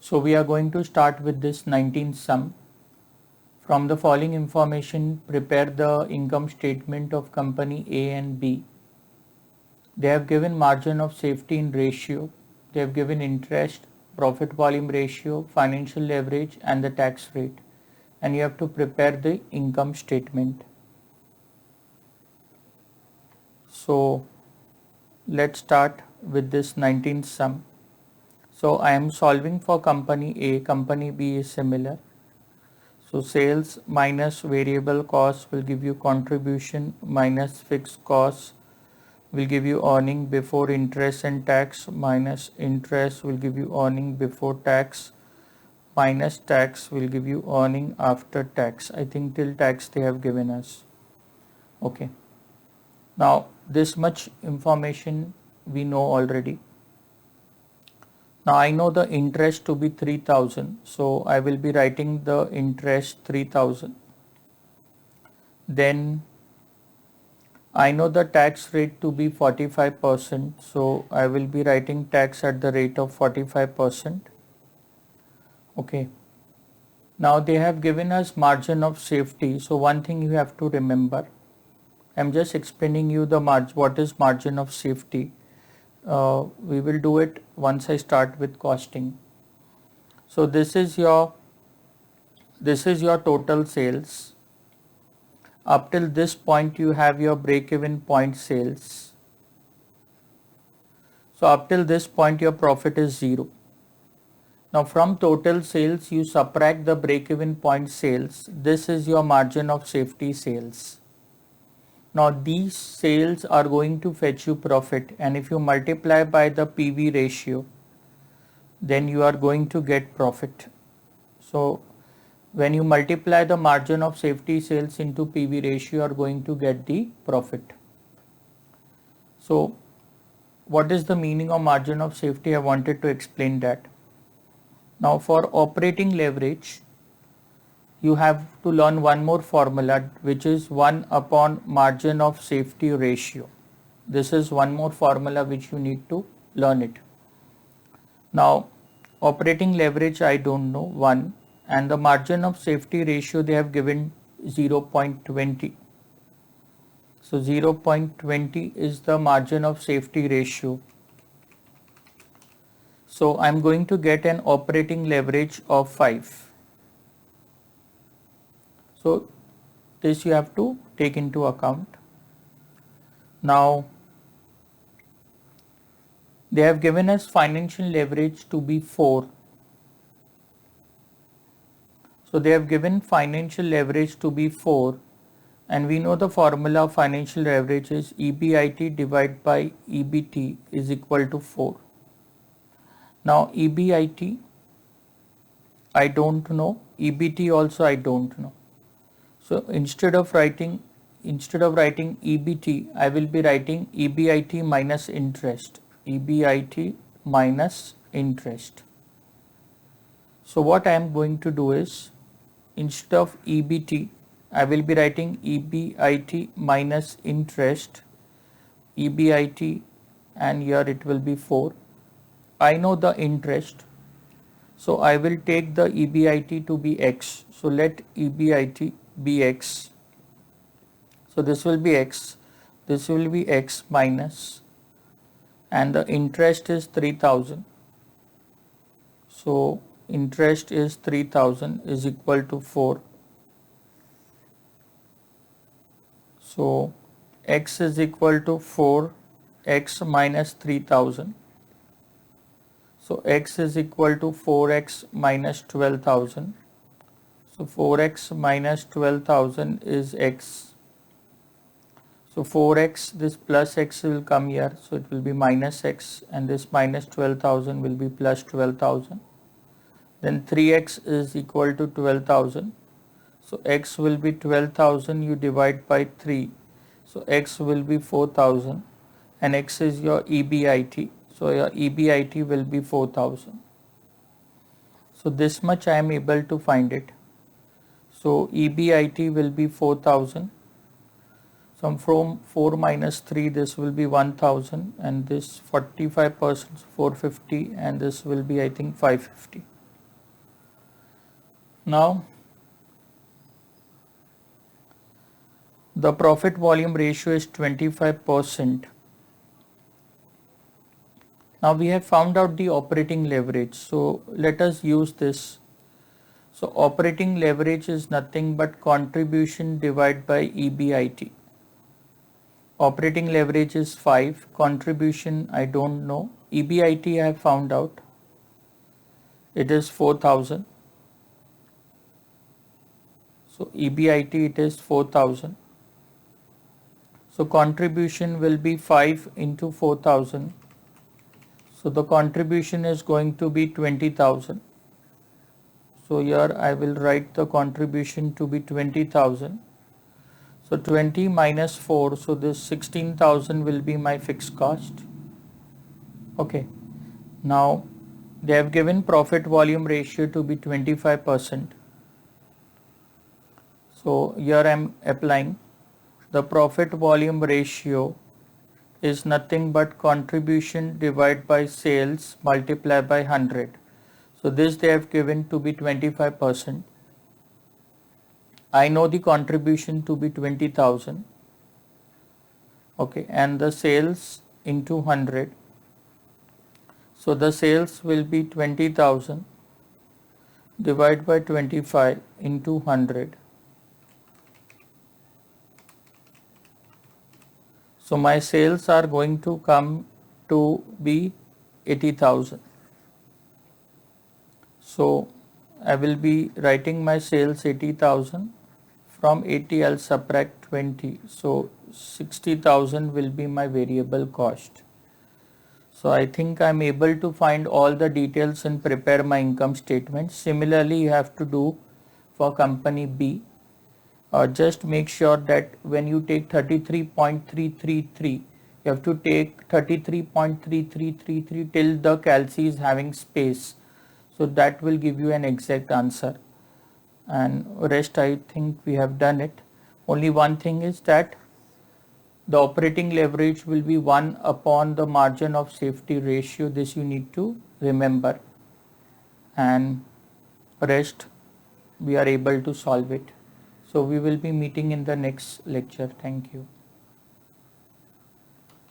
So we are going to start with this 19th sum. From the following information, prepare the income statement of company A and B. They have given margin of safety in ratio. They have given interest, profit volume ratio, financial leverage and the tax rate. And you have to prepare the income statement. So let's start with this 19th sum. So I am solving for company A, company B is similar. So sales minus variable cost will give you contribution minus fixed cost will give you earning before interest and tax minus interest will give you earning before tax minus tax will give you earning after tax. I think till tax they have given us. Okay. Now this much information we know already. Now I know the interest to be 3000, so I will be writing the interest 3000. Then I know the tax rate to be 45%, so I will be writing tax at the rate of 45%. Okay. Now they have given us margin of safety. So one thing you have to remember, I'm just explaining you the what is margin of safety. We will do it once I start with costing. So this is your total sales. Up till this point you have your break-even point sales. So up till this point your profit is 0. Now from total sales you subtract the break-even point sales. This is your margin of safety sales. Now these sales are going to fetch you profit, and if you multiply by the PV ratio, then you are going to get profit. So when you multiply the margin of safety sales into PV ratio, you are going to get the profit. So what is the meaning of margin of safety? I wanted to explain that. Now for operating leverage, you have to learn one more formula, which is 1 upon margin of safety ratio. This is one more formula which you need to learn it. Now operating leverage I don't know, 1, and the margin of safety ratio they have given 0.20. So 0.20 is the margin of safety ratio. So I'm going to get an operating leverage of 5. So this you have to take into account. Now they have given us financial leverage to be 4. So they have given financial leverage to be 4, and we know the formula of financial leverage is EBIT divided by EBT is equal to 4. Now EBIT I don't know, EBT also I don't know. So instead of writing EBT, I will be writing EBIT minus interest. EBIT minus interest. So what I am going to do is, instead of EBT, I will be writing EBIT minus interest, EBIT, and here it will be 4. I know the interest, so I will take the EBIT to be X. So let EBIT be X. So this will be X, this will be X minus, and the interest is 3000. So interest is 3000 is equal to 4. So X is equal to 4, X minus 3000. So X is equal to 4X minus 12,000. So 4X minus 12,000 is X. So 4X, this plus X will come here. So it will be minus X, and this minus 12,000 will be plus 12,000. Then 3X is equal to 12,000. So X will be 12,000, you divide by 3. So X will be 4,000, and X is your EBIT. So your EBIT will be 4,000. So this much I am able to find it. So EBIT will be 4,000. So from 4 minus 3, this will be 1,000, and this 45% 450, and this will be I think 550. Now the profit volume ratio is 25%. Now we have found out the operating leverage. So let us use this. So operating leverage is nothing but contribution divided by EBIT. Operating leverage is 5, contribution I don't know, EBIT I have found out, it is 4000. So EBIT it is 4000. So contribution will be 5 into 4000. So the contribution is going to be 20,000. So here I will write the contribution to be 20,000. So 20 minus 4, so this 16,000 will be my fixed cost. Okay. Now they have given profit volume ratio to be 25%. So here I am applying the profit volume ratio is nothing but contribution divided by sales multiplied by 100. So this they have given to be 25%. I know the contribution to be 20,000. Okay, and the sales into 100. So the sales will be 20,000 divided by 25 into 100. So my sales are going to come to be 80,000. So I will be writing my sales 80,000. From 80 I'll subtract 20. So 60,000 will be my variable cost. So I think I'm able to find all the details and prepare my income statement. Similarly, you have to do for company B. Just make sure that when you take 33.333, you have to take 33.3333 till the calci is having space. So that will give you an exact answer. And rest I think we have done it. Only one thing is that the operating leverage will be 1 upon the margin of safety ratio. This you need to remember. And rest we are able to solve it. So we will be meeting in the next lecture. Thank you.